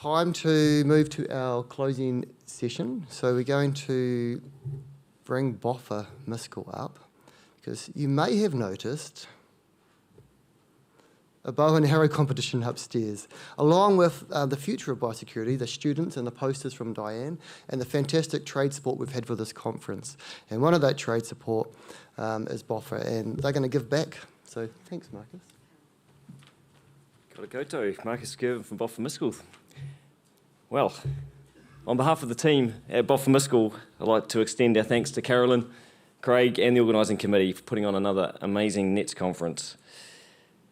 time to move to our closing session. So we're going to bring Boffa Miskell up, because you may have noticed a bow and arrow competition upstairs, along with the future of biosecurity, the students and the posters from Diane, and the fantastic trade support we've had for this conference. And one of that trade support is Boffa, and they're going to give back. So thanks, Marcus. Kia ora koutou, Marcus Gervin from Boffa Miskell. Well, on behalf of the team at Boffa Miskell, I'd like to extend our thanks to Carolyn, Craig and the organising committee for putting on another amazing NETS conference.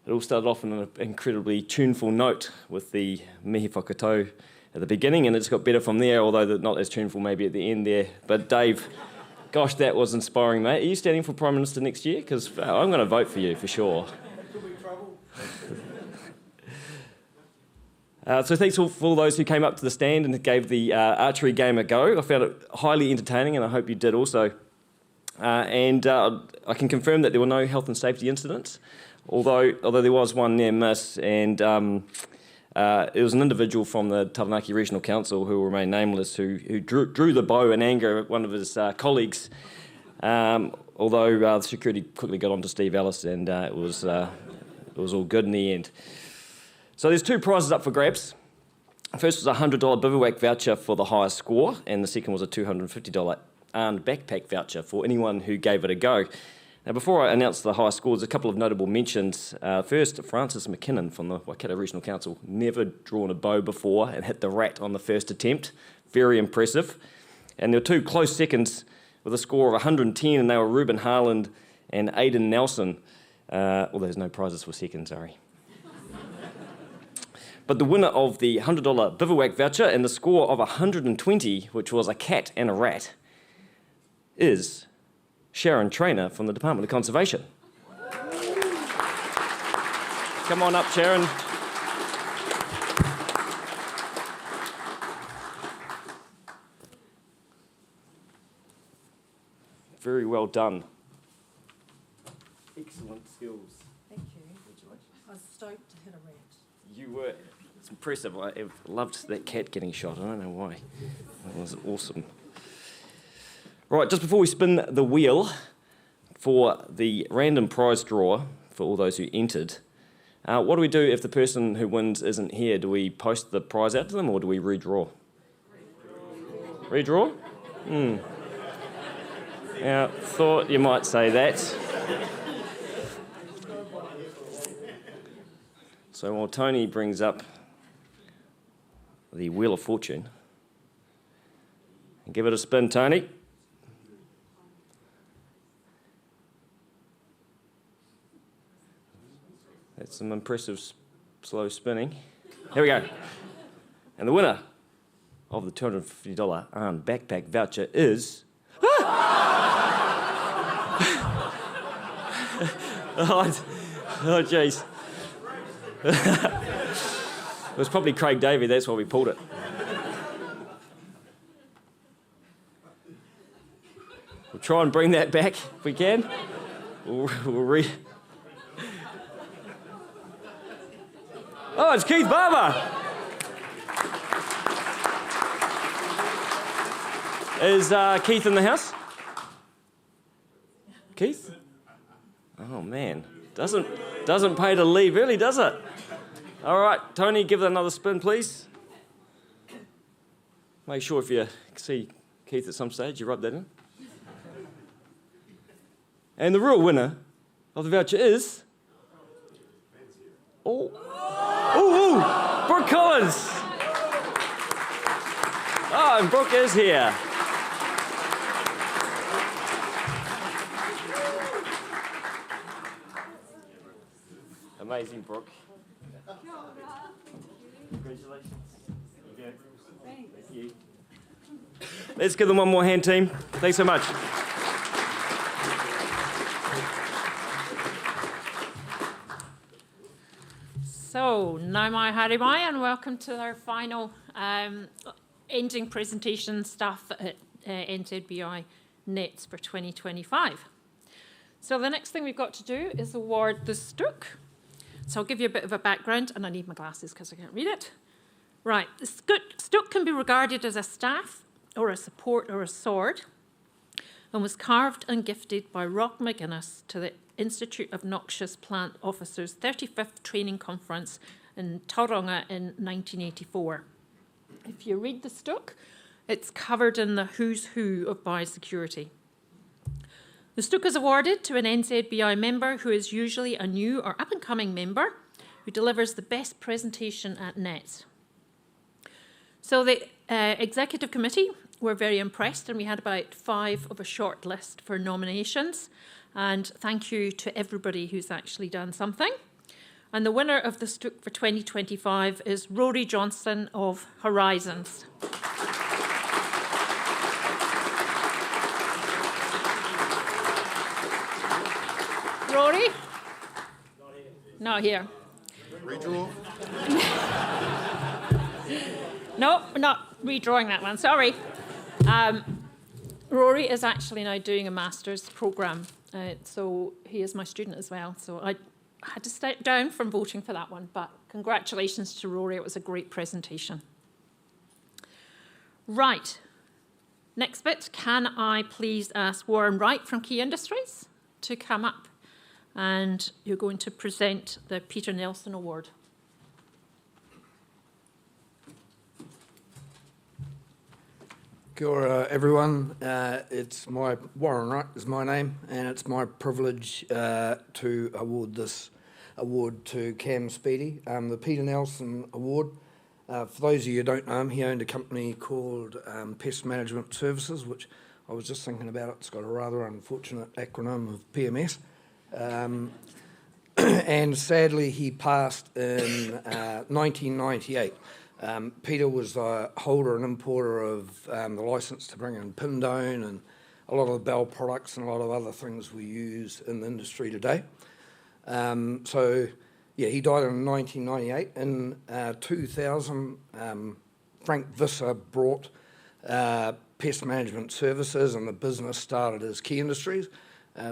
It all started off on an incredibly tuneful note with the mihi whakatau at the beginning, and it's got better from there, although not as tuneful maybe at the end there. But Dave, gosh, that was inspiring, mate. Are you standing for Prime Minister next year? Because I'm going to vote for you, for sure. So thanks for all those who came up to the stand and gave the archery game a go. I found it highly entertaining, and I hope you did also. I can confirm that there were no health and safety incidents, although there was one near miss, and it was an individual from the Taranaki Regional Council, who will remain nameless, who drew the bow in anger at one of his colleagues, although the security quickly got on to Steve Ellis, and it was all good in the end. So there's two prizes up for grabs. First was a $100 bivouac voucher for the highest score, and the second was a $250 ARN backpack voucher for anyone who gave it a go. Now, before I announce the highest scores, a couple of notable mentions. First, Francis McKinnon from the Waikato Regional Council, never drawn a bow before and hit the rat on the first attempt. Very impressive. And there were two close seconds with a score of 110, and they were Ruben Harland and Aidan Nelson. Well, there's no prizes for second, sorry. But the winner of the $100 bivouac voucher and the score of 120, which was a cat and a rat, is Sharon Trainer from the Department of Conservation. Come on up, Sharon. Very well done. Excellent skills. Thank you. Congratulations. I was stoked to hit a rat. You were. It's impressive. I loved that cat getting shot. I don't know why. That was awesome. Right, just before we spin the wheel for the random prize draw for all those who entered, what do we do if the person who wins isn't here? Do we post the prize out to them, or do we redraw? Redraw? Yeah, thought you might say that. So while Tony brings up the Wheel of Fortune, give it a spin, Tony. That's some impressive slow spinning. Here we go. And the winner of the $250 ARN backpack voucher is... Oh, jeez. It was probably Craig Davey, that's why we pulled it. We'll try and bring that back if we can. Oh, it's Keith Barber. Is Keith in the house? Keith? Oh, man. Doesn't pay to leave early, does it? All right, Tony, give it another spin, please. Make sure if you see Keith at some stage, you rub that in. And the real winner of the voucher is... Brooke Collins. Oh, and Brooke is here. Amazing, Brooke. Congratulations. Thank you. Let's give them one more hand, team. Thanks so much. So, nau mai haere mai, and welcome to our final ending presentation stuff at NZBI NETS for 2025. So the next thing we've got to do is award the Stook. So I'll give you a bit of a background, and I need my glasses because I can't read it. Right, the stook can be regarded as a staff or a support or a sword, and was carved and gifted by Rock McGuinness to the Institute of Noxious Plant Officers' 35th Training Conference in Tauranga in 1984. If you read the stook, it's covered in the who's who of biosecurity. The stook is awarded to an NZBI member who is usually a new or up-and-coming member who delivers the best presentation at NETS. So the executive committee were very impressed, and we had about 5 of a short list for nominations. And thank you to everybody who's actually done something. And the winner of the stook for 2025 is Rory Johnston of Horizons. Rory? Not here. Redraw. No, we're not redrawing that one, sorry. Rory is actually now doing a master's programme, so he is my student as well. So I had to step down from voting for that one, but congratulations to Rory, it was a great presentation. Right, next bit, can I please ask Warren Wright from Key Industries to come up, and you're going to present the Peter Nelson Award. Kia ora, everyone. It's Warren Wright is my name, and it's my privilege to award this award to Cam Speedy, the Peter Nelson Award. For those of you who don't know him, he owned a company called Pest Management Services, which I was just thinking about. It's got a rather unfortunate acronym of PMS. And sadly, he passed in 1998. Peter was the holder and importer of the licence to bring in Pindone and a lot of the Bell products and a lot of other things we use in the industry today. He died in 1998. In 2000, Frank Visser brought Pest Management Services, and the business started as Key Industries,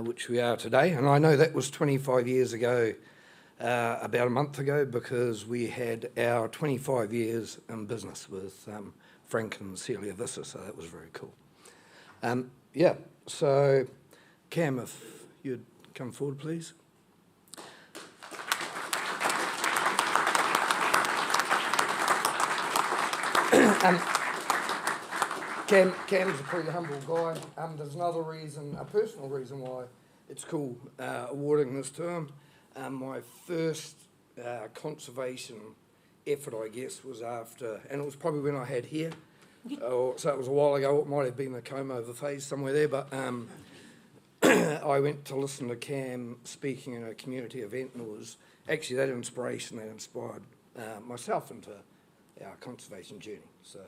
which we are today. And I know that was 25 years ago, about a month ago, because we had our 25 years in business with Frank and Celia Visser, so that was very cool. So Cam, if you'd come forward, please. Cam's a pretty humble guy. There's another reason, a personal reason why it's cool awarding this to him. My first conservation effort, I guess, was after, and it was probably when I had hair, so it was a while ago. It might have been the comb-over phase somewhere there, but I went to listen to Cam speaking in a community event, and it was actually that inspiration that inspired myself into our conservation journey. So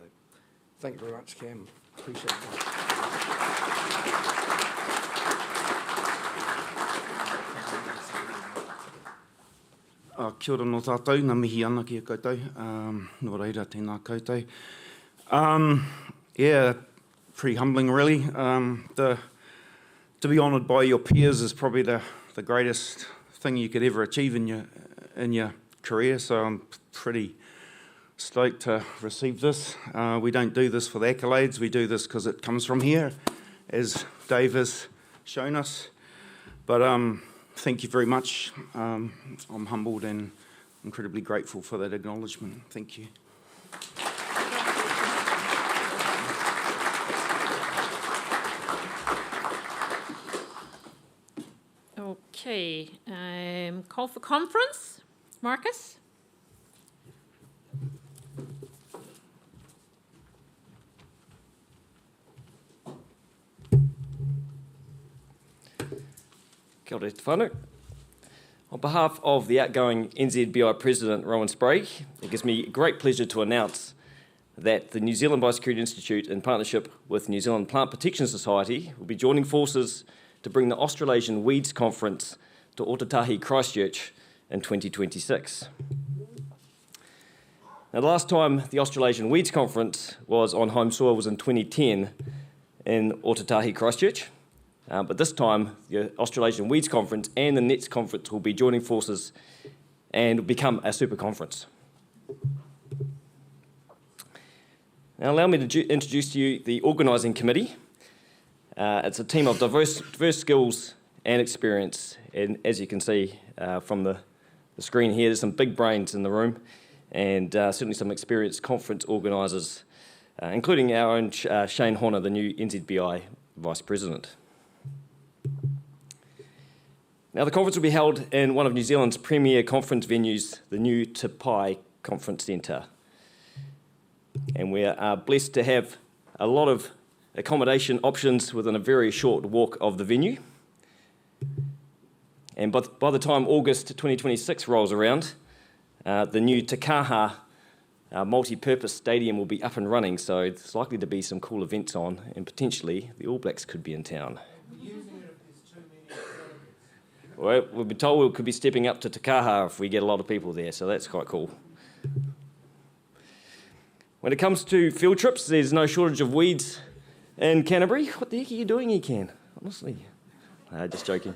thank you very much, Cam. Appreciate it. Kia ora no tātou, ngā mihi ana ki a koutou, no reira tēnā koutou. Pretty humbling really. To be honoured by your peers is probably the greatest thing you could ever achieve in your career, so I'm pretty stoked to receive this. We don't do this for the accolades, we do this because it comes from here, as Dave has shown us. But thank you very much. I'm humbled and incredibly grateful for that acknowledgement. Thank you. Okay, call for conference. Marcus? Kia ora te whānau. On behalf of the outgoing NZBI President, Rowan Sprague, it gives me great pleasure to announce that the New Zealand Biosecurity Institute, in partnership with New Zealand Plant Protection Society, will be joining forces to bring the Australasian Weeds Conference to Otatahi, Christchurch in 2026. Now, the last time the Australasian Weeds Conference was on home soil was in 2010 in Otatahi, Christchurch. But this time, the Australasian Weeds Conference and the NETS Conference will be joining forces and become a super conference. Now allow me to introduce to you the organising committee. It's a team of diverse skills and experience, and as you can see from the screen here, there's some big brains in the room, and certainly some experienced conference organisers, including our own Shane Horner, the new NZBI Vice President. Now the conference will be held in one of New Zealand's premier conference venues, the new Te Pai Conference Centre. And we are blessed to have a lot of accommodation options within a very short walk of the venue. And by the time August 2026 rolls around, the new Te Kaha multi-purpose stadium will be up and running, so there's likely to be some cool events on, and potentially the All Blacks could be in town. Well, we've been told we could be stepping up to Te Kaha if we get a lot of people there, so that's quite cool. When it comes to field trips, there's no shortage of weeds in Canterbury. What the heck are you doing here, Ken? Honestly. Just joking.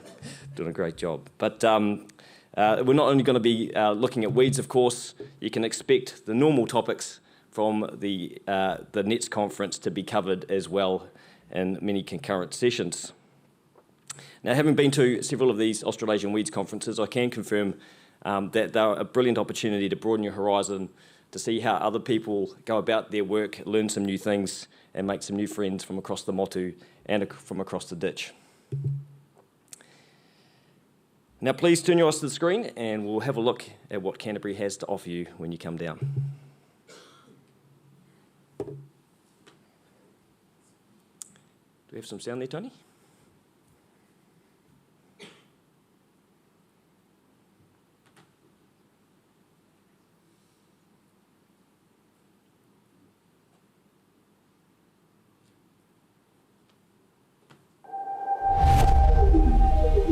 Doing a great job. But we're not only going to be looking at weeds, of course. You can expect the normal topics from the NETS conference to be covered as well in many concurrent sessions. Now, having been to several of these Australasian Weeds conferences, I can confirm that they're a brilliant opportunity to broaden your horizon, to see how other people go about their work, learn some new things, and make some new friends from across the motu and from across the ditch. Now please turn your eyes to the screen and we'll have a look at what Canterbury has to offer you when you come down. Do we have some sound there, Tony?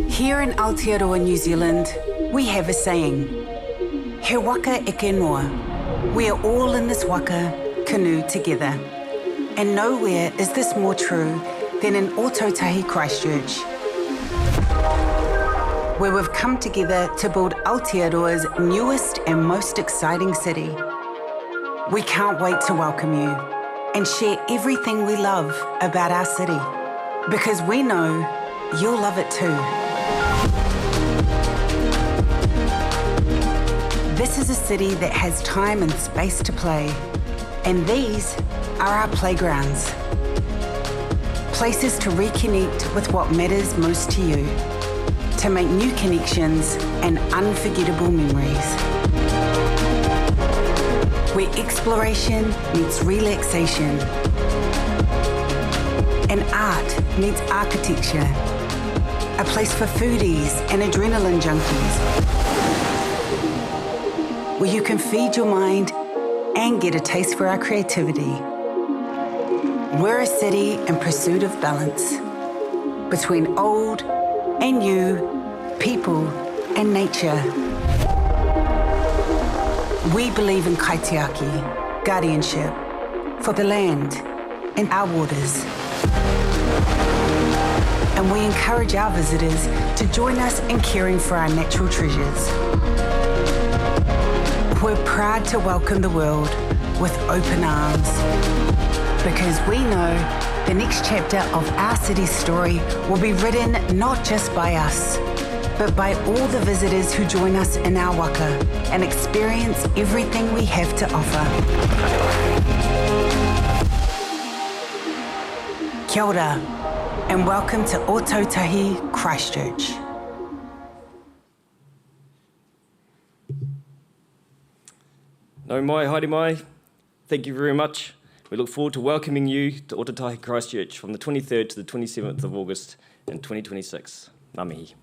Here in Aotearoa, New Zealand, we have a saying, he waka eke noa. We are all in this waka canoe together. And nowhere is this more true than in Ōtautahi Christchurch, where we've come together to build Aotearoa's newest and most exciting city. We can't wait to welcome you and share everything we love about our city, because we know you'll love it too. This is a city that has time and space to play, and these are our playgrounds. Places to reconnect with what matters most to you, to make new connections and unforgettable memories. Where exploration meets relaxation, and art meets architecture. A place for foodies and adrenaline junkies, where you can feed your mind and get a taste for our creativity. We're a city in pursuit of balance between old and new, people and nature. We believe in kaitiaki, guardianship, for the land and our waters. And we encourage our visitors to join us in caring for our natural treasures. We're proud to welcome the world with open arms, because we know the next chapter of our city's story will be written not just by us, but by all the visitors who join us in our waka and experience everything we have to offer. Kia ora, and welcome to Ōtautahi Christchurch. No mai, haere mai. Thank you very much. We look forward to welcoming you to Ōtautahi Christchurch from the 23rd to the 27th of August in 2026. Ngā mihi.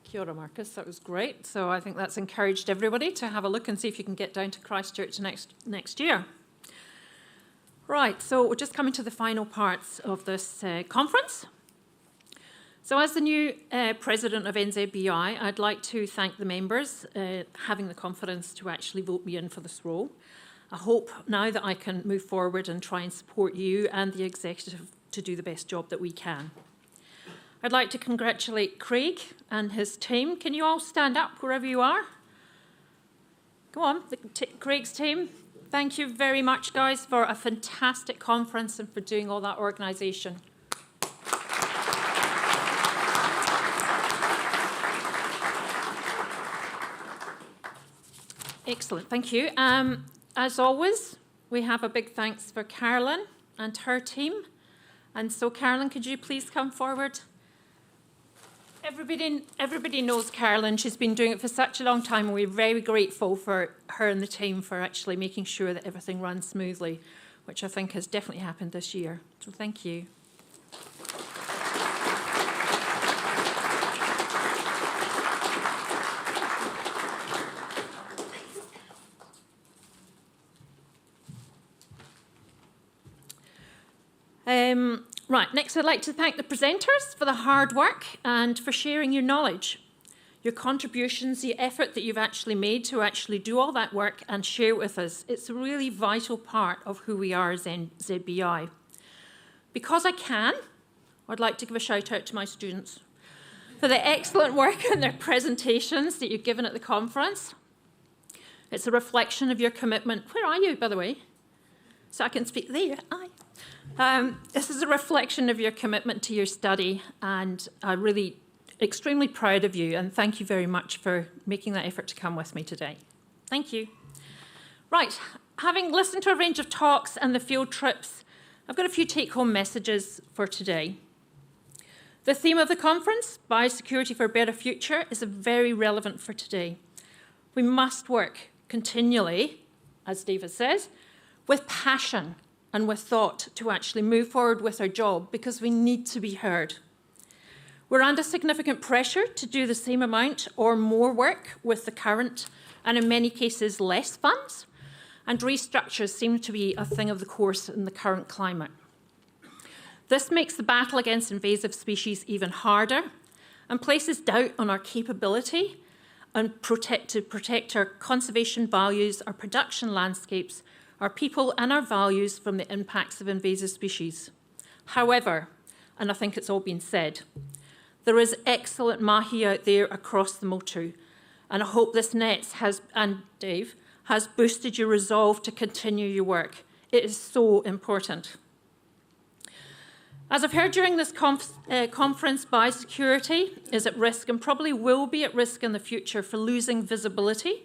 Kia ora, Marcus. That was great. So I think that's encouraged everybody to have a look and see if you can get down to Christchurch next year. Right, so we're just coming to the final parts of this conference. So as the new president of NZBI, I'd like to thank the members having the confidence to actually vote me in for this role. I hope now that I can move forward and try and support you and the executive to do the best job that we can. I'd like to congratulate Craig and his team. Can you all stand up wherever you are? Go on, Craig's team. Thank you very much, guys, for a fantastic conference and for doing all that organisation. Excellent, thank you. As always, we have a big thanks for Carolyn and her team. And so, Carolyn, could you please come forward? Everybody knows Carolyn. She's been doing it for such a long time, and we're very grateful for her and the team for actually making sure that everything runs smoothly, which I think has definitely happened this year. So thank you. Right, next I'd like to thank the presenters for the hard work and for sharing your knowledge, your contributions, the effort that you've actually made to actually do all that work and share it with us. It's a really vital part of who we are as ZBI. Because I can, I'd like to give a shout out to my students for the excellent work and their presentations that you've given at the conference. It's a reflection of your commitment. Where are you, by the way? So I can speak there. Aye. This is a reflection of your commitment to your study, and I'm really extremely proud of you, and thank you very much for making that effort to come with me today. Thank you. Right, having listened to a range of talks and the field trips, I've got a few take-home messages for today. The theme of the conference, Biosecurity for a Better Future, is very relevant for today. We must work continually, as David says, with passion and with thought to actually move forward with our job, because we need to be heard. We're under significant pressure to do the same amount or more work with the current, and in many cases less funds, and restructures seem to be a thing of the course in the current climate. This makes the battle against invasive species even harder and places doubt on our capability and to protect our conservation values, our production landscapes, our people and our values from the impacts of invasive species. However, and I think it's all been said, there is excellent mahi out there across the motu, and I hope this NETS and Dave, has boosted your resolve to continue your work. It is so important. As I've heard during this conference, biosecurity is at risk and probably will be at risk in the future for losing visibility,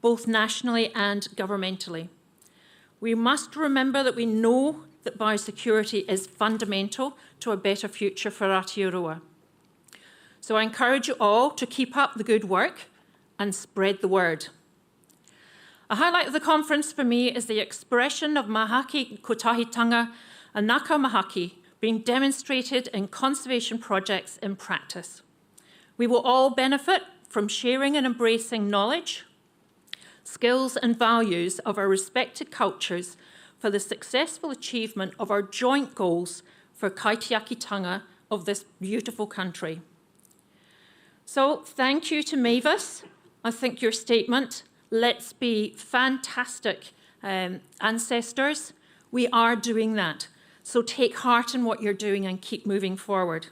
both nationally and governmentally. We must remember that we know that biosecurity is fundamental to a better future for Aotearoa. So I encourage you all to keep up the good work and spread the word. A highlight of the conference for me is the expression of mahaki kotahitanga and naka mahaki being demonstrated in conservation projects in practice. We will all benefit from sharing and embracing knowledge, skills and values of our respected cultures for the successful achievement of our joint goals for kaitiakitanga of this beautiful country. So thank you to Mavis. I think your statement, let's be fantastic ancestors, we are doing that. So take heart in what you're doing and keep moving forward.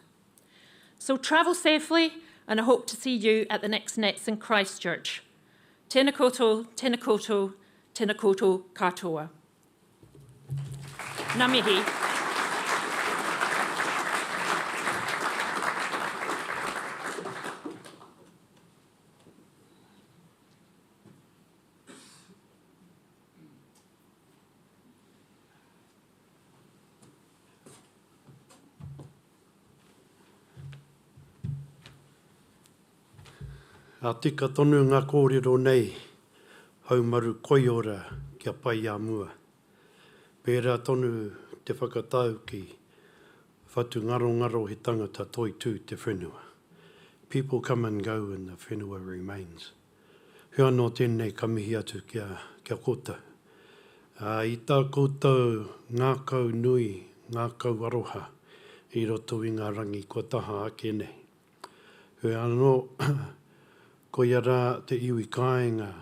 So travel safely, and I hope to see you at the next NETS in Christchurch. Tēnā koutou, tēnā koutou, tēnā koutou katoa. Ngā mihi. A tika tonu ngā kōrero nei, haumaru koiora kia pai a mua. Pērā tonu te whakatau ki whatu ngaro he tangata toi tū te whenua. People come and go and the whenua remains. Hea no tēnei ka mihi atu kia kota. I tā koutou ngā kau nui, ngā kau aroha, I roto I ngā rangi kua taha ake nei. Hea anō, ko ia rā te iwi kāinga,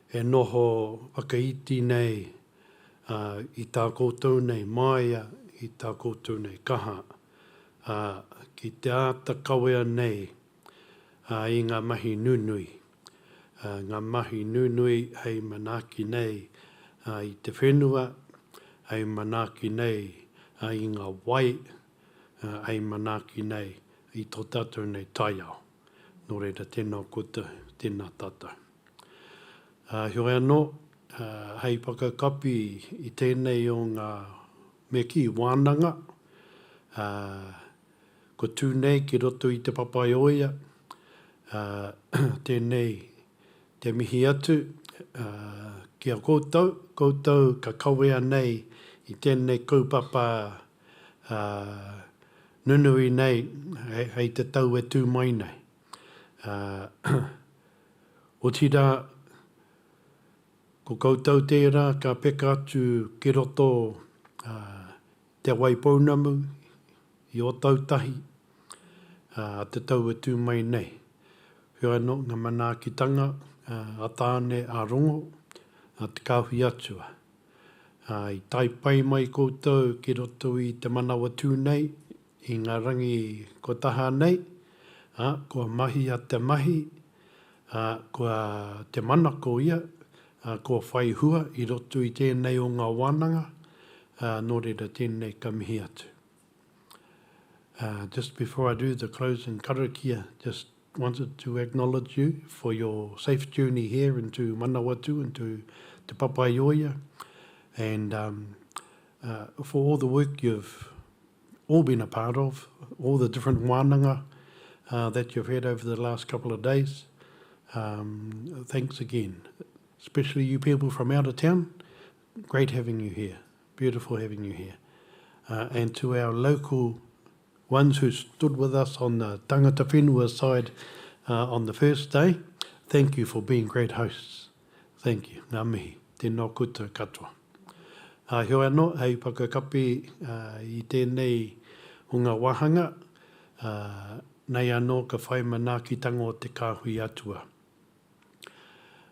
e noho whakaiti nei I tā koutou nei maia, i tā koutou nei kaha. Ki te āta kawea nei i ngā mahi nunui. Ngā mahi nunui hei manaki nei i te whenua, hei manaki nei i ngā wai, hei manaki nei i tō tātou nei taiao. Nō reira tēnā koutou, tēnā tātou. Hoi anō, hei pakakapi i tēnei o ngā meki wānanga, ko tūnei ki roto i te papai oia, tēnei te mihi atu, kia koutou ka kawea nei i tēnei kaupapa nunui nei, hei te tau e tū mai nei. O tira, ko koutou tērā ka peka atu ki roto te waipounamu i o tautahi, te tau e tū mai nei. Hoi anō ngā manaakitanga a tāne a rongo, a te kāhui atua. I tai pai mai koutou ki roto i te manawa tūnei, i ngā rangi ko taha nei, kua mahi a te mahi, kua te manako ia, kua whai hua i roto i tēnei o ngā wānanga, nō reira tēnei ka mihi atu. Just before I do the closing karakia, just wanted to acknowledge you for your safe journey here into Manawatu, into Te Papaioia, and for all the work you've all been a part of, all the different wānanga that you've had over the last couple of days. Thanks again, especially you people from out of town. Great having you here, beautiful having you here. And to our local ones who stood with us on the tangata whenua side on the first day, thank you for being great hosts. Thank you. Ngā mihi, tēnā koutou katoa. Hoi anō, hei pakakapi i tēnei o ngā wahanga, nei anō ka whai manaakitanga o te kāhui atua.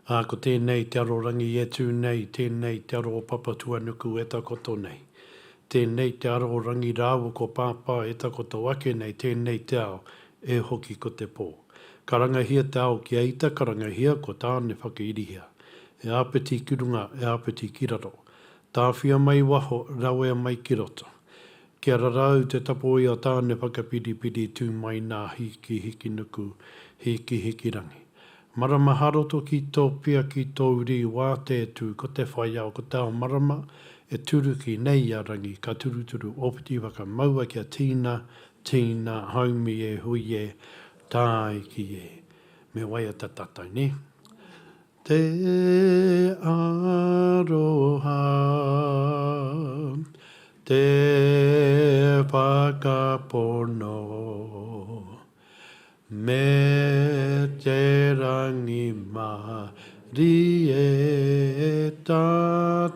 Ko tēnei te arorangi e tū nei, tēnei te aro o papatuanuku e takoto nei. Tēnei te aro rangi rāua ko pāpā e takoto ake nei, tēnei te ao e hoki ko te pō. Ka rangahia te ao ki eita, ka rangahia ko tāne whakairihia. E āpiti ki runga, e āpiti ki raro. Tāwhia mai waho, rawea mai ki roto. Kia rarau te tapoi o tāne whakapiripiri tū mai nā hiki hiki nuku, hiki hiki rangi. Marama haroto ki tō pia ki tō uri wā te tū, ko te whaiao, ko tāo marama, e turu ki nei a rangi, ka turuturu opiti waka maua kia tīna, haumi e hui e, tāi ki e. Me waia ta tatai, ne? Te aroha, te whakapono, me te rangi mari e tau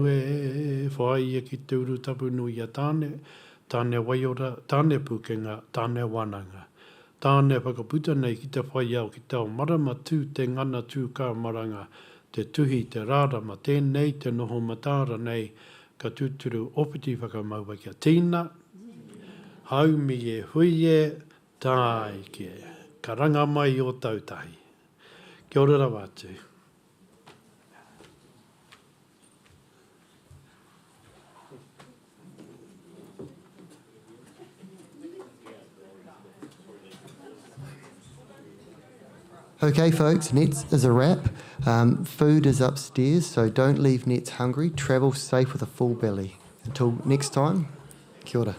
e whai e ki te uru tapu nui a tāne waiora, tāne pukenga, tāne wananga. Tāne whakaputa nei ki te whai au ki tau marama tū te ngana tū kā maranga, te tuhi, te rārama, tēnei te noho matāra nei, ka tūturu opiti whakamaua kia tīna, haumi e hui e, tāi ki e, ka ranga mai o tautahi. Kia ora rawatu. Okay, folks, Nets is a wrap. Food is upstairs, so don't leave Nets hungry. Travel safe with a full belly. Until next time, kia ora.